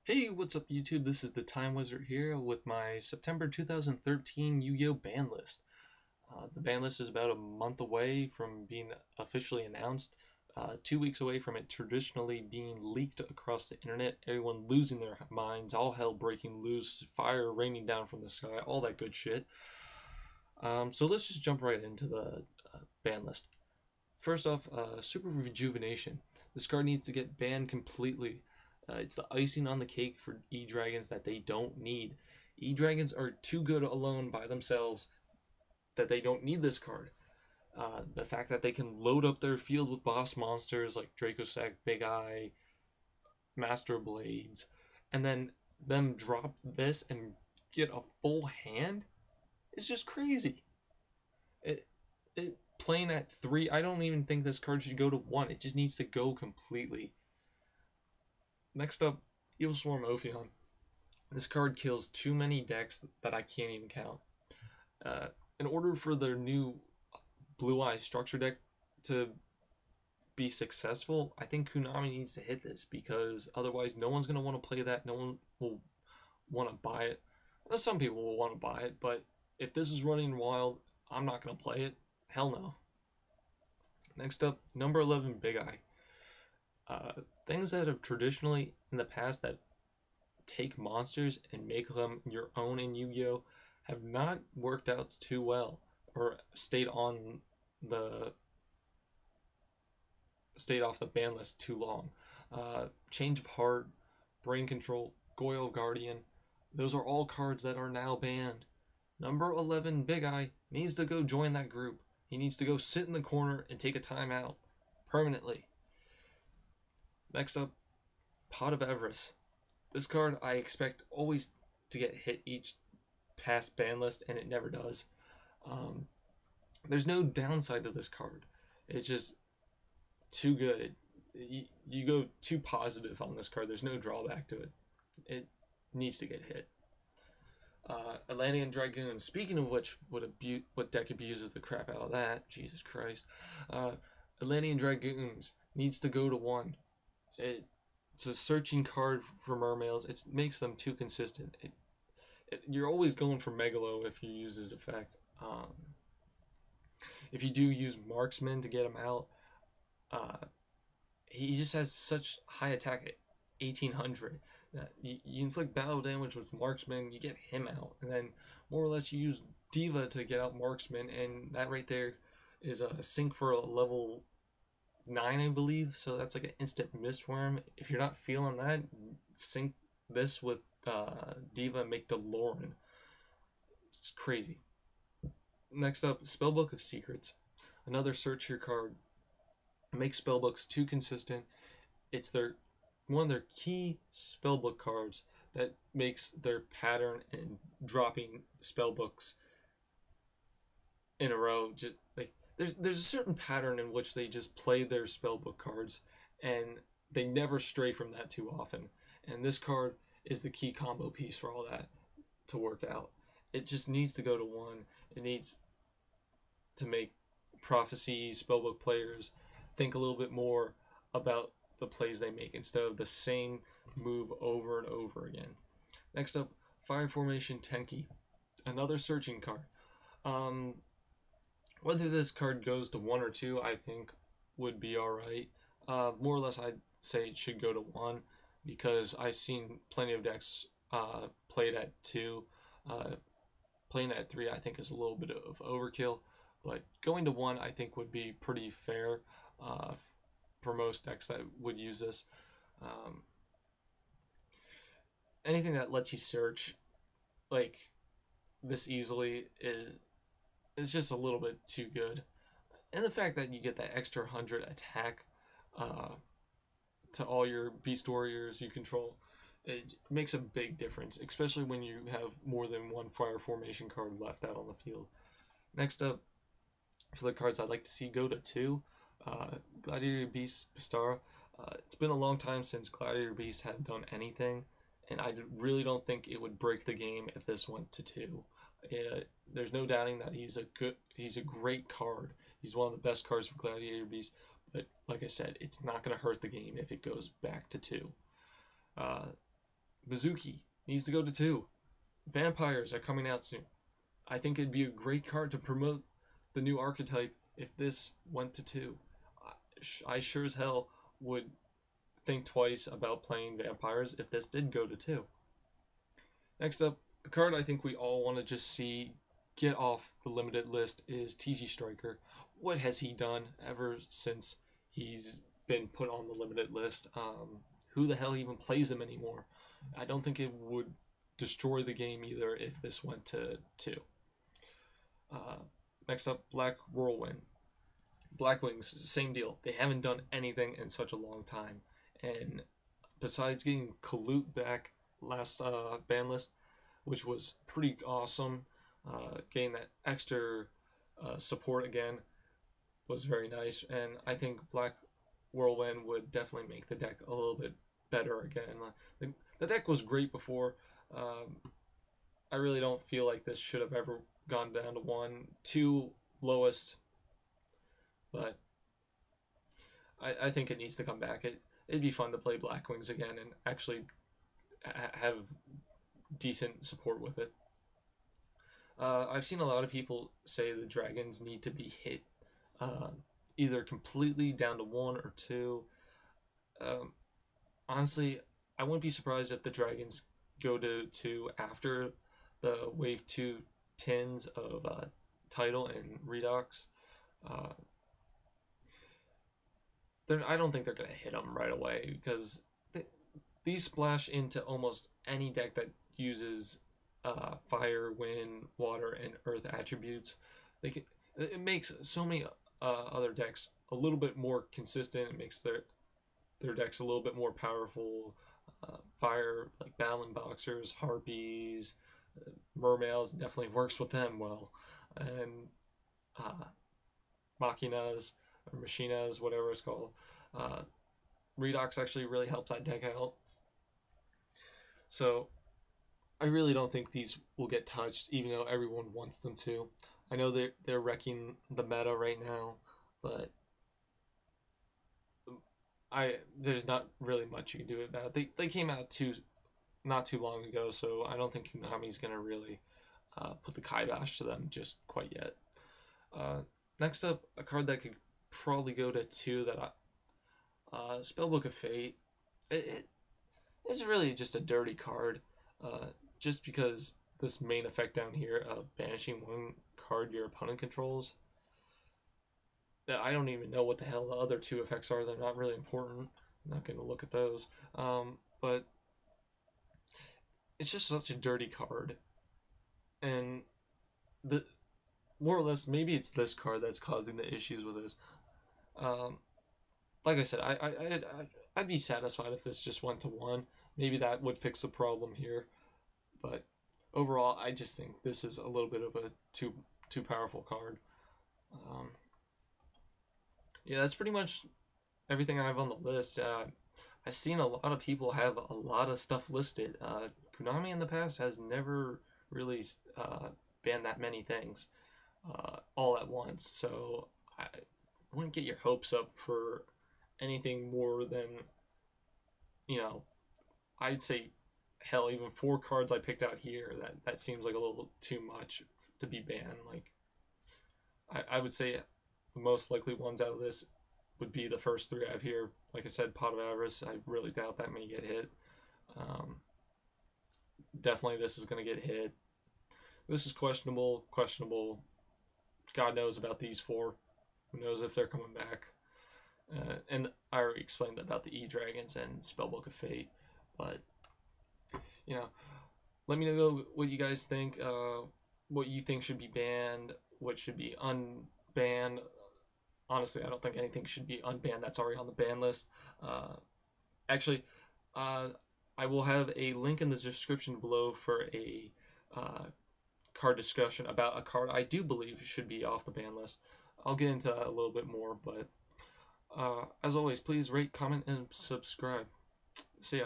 Hey, what's up YouTube? This is the Time Wizard here with my September 2013 Yu-Gi-Oh! Ban list. The ban list is about a month away from being officially announced, 2 weeks away from it traditionally being leaked across the internet, everyone losing their minds, all hell breaking loose, fire raining down from the sky, all that good shit. So let's just jump right into the ban list. First off, Super Rejuvenation. This card needs to get banned completely. It's the icing on the cake for E-Dragons that they don't need. E-Dragons are too good alone by themselves that they don't need this card. The fact that they can load up their field with boss monsters like Dracossack, Big Eye, Master Blades, and then them drop this and get a full hand is just crazy. It, playing at 3, I don't even think this card should go to 1. It just needs to go completely. Next up, Evil Swarm Ophion. This card kills too many decks that I can't even count. Uh, in order for their new Blue Eye structure deck to be successful, I think Konami needs to hit this because otherwise no one's going to want to play that. No one will want to buy it. Well, some people will want to buy it, but if this is running wild, I'm not going to play it. Hell no. Next up, number 11, Big Eye. Things that have traditionally in the past that take monsters and make them your own in Yu-Gi-Oh have not worked out too well or the stayed off the ban list too long. Change of Heart, Brain Control, Goyle Guardian, those are all cards that are now banned. Number 11, Big Eye, needs to go join that group. He needs to go sit in the corner and take a timeout permanently. Next up, Pot of Everest. This card I expect always to get hit each past ban list, and it never does. There's no downside to this card. It's just too good. You go too positive on this card. There's no drawback to it. It needs to get hit. Atlantean Dragoon. Speaking of which, what deck abuses the crap out of that? Jesus Christ. Atlantean Dragoons needs to go to 1. It's a searching card for mermails. It makes them too consistent. You're always going for Megalo if you use his effect. If you do use Marksman to get him out, he just has such high attack at 1800 that you inflict battle damage with Marksman, you get him out, and then more or less you use Diva to get out Marksman, and that right there is a sync for a level 9, I believe. So that's like an instant Mistworm. If you're not feeling that, sync this with Diva and make DeLorean. It's crazy. Next up, Spellbook of Secrets. Another search your card. Make spellbooks too consistent. It's one of their key spellbook cards that makes their pattern in dropping spellbooks in a row. Just like there's a certain pattern in which they just play their spellbook cards, and they never stray from that too often. And this card is the key combo piece for all that to work out. It just needs to go to 1. It needs to make Prophecy spellbook players think a little bit more about the plays they make instead of the same move over and over again. Next up, Fire Formation Tenki. Another searching card. Whether this card goes to 1 or 2, I think would be alright. More or less, I'd say it should go to 1 because I've seen plenty of decks played at 2. Playing at 3, I think, is a little bit of overkill, but going to 1, I think, would be pretty fair for most decks that would use this. Anything that lets you search like this easily is just a little bit too good. And the fact that you get that extra 100 attack to all your Beast Warriors you control, it makes a big difference, especially when you have more than one Fire Formation card left out on the field. Next up, for the cards I'd like to see go to 2, Gladiator Beast Bastara. It's been a long time since Gladiator Beast had done anything, and I really don't think it would break the game if this went to 2. There's no doubting that he's a great card. He's one of the best cards for Gladiator Beast, but like I said, it's not going to hurt the game if it goes back to 2. Mizuki needs to go to 2. Vampires are coming out soon. I think it'd be a great card to promote the new archetype if this went to 2. I sure as hell would think twice about playing vampires if this did go to 2. Next up, the card I think we all want to just see get off the limited list is TG Striker. What has he done ever since he's been put on the limited list? Who the hell even plays him anymore? I don't think it would destroy the game either if this went to 2. Next up, Black Whirlwind. Blackwings, same deal. They haven't done anything in such a long time. And besides getting Kalut back last ban list, which was pretty awesome, getting that extra support again was very nice. And I think Black Whirlwind would definitely make the deck a little bit better again. The deck was great before. I really don't feel like this should have ever gone down to 1. 2 lowest, but I think it needs to come back. It'd be fun to play Blackwings again and actually have decent support with it. I've seen a lot of people say the dragons need to be hit either completely down to 1 or 2. Honestly, I wouldn't be surprised if the dragons go to 2 after the Wave 2 tins of Title and Redox. I don't think they're going to hit them right away because these splash into almost any deck that uses fire, wind, water, and earth attributes. It makes so many other decks a little bit more consistent. It makes their decks a little bit more powerful. Fire, like Battling Boxers, Harpies, Mermails, definitely works with them well. And Machinas, or Machinas, whatever it's called. Redox actually really helps that deck out. So I really don't think these will get touched, even though everyone wants them to. I know they're wrecking the meta right now, but there's not really much you can do with that. They came out not too long ago, so I don't think Konami's gonna really put the kibosh to them just quite yet. Next up, a card that could probably go to 2 that Spellbook of Fate. It's really just a dirty card, just because this main effect down here of banishing 1 card your opponent controls. I don't even know what the hell the other 2 effects are. They're not really important. I'm not going to look at those. But it's just such a dirty card. And more or less, maybe it's this card that's causing the issues with this. Like I said, I'd be satisfied if this just went to 1. Maybe that would fix the problem here. But overall, I just think this is a little bit of a too powerful card. Yeah, that's pretty much everything I have on the list. I've seen a lot of people have a lot of stuff listed. Konami in the past has never really banned that many things all at once, so I wouldn't get your hopes up for anything more than, I'd say, hell, even 4 cards I picked out here, that seems like a little too much to be banned. Like, I would say the most likely ones out of this would be the first 3 I have here. Like I said, Pot of Avarice, I really doubt that may get hit. Definitely this is going to get hit. This is questionable. God knows about these 4. Who knows if they're coming back. And I already explained about the E-Dragons and Spellbook of Fate. But, let me know what you guys think. What you think should be banned. What should be unbanned. Honestly, I don't think anything should be unbanned that's already on the ban list. Actually, I will have a link in the description below for a card discussion about a card I do believe should be off the ban list. I'll get into that a little bit more, but as always, please rate, comment, and subscribe. See ya.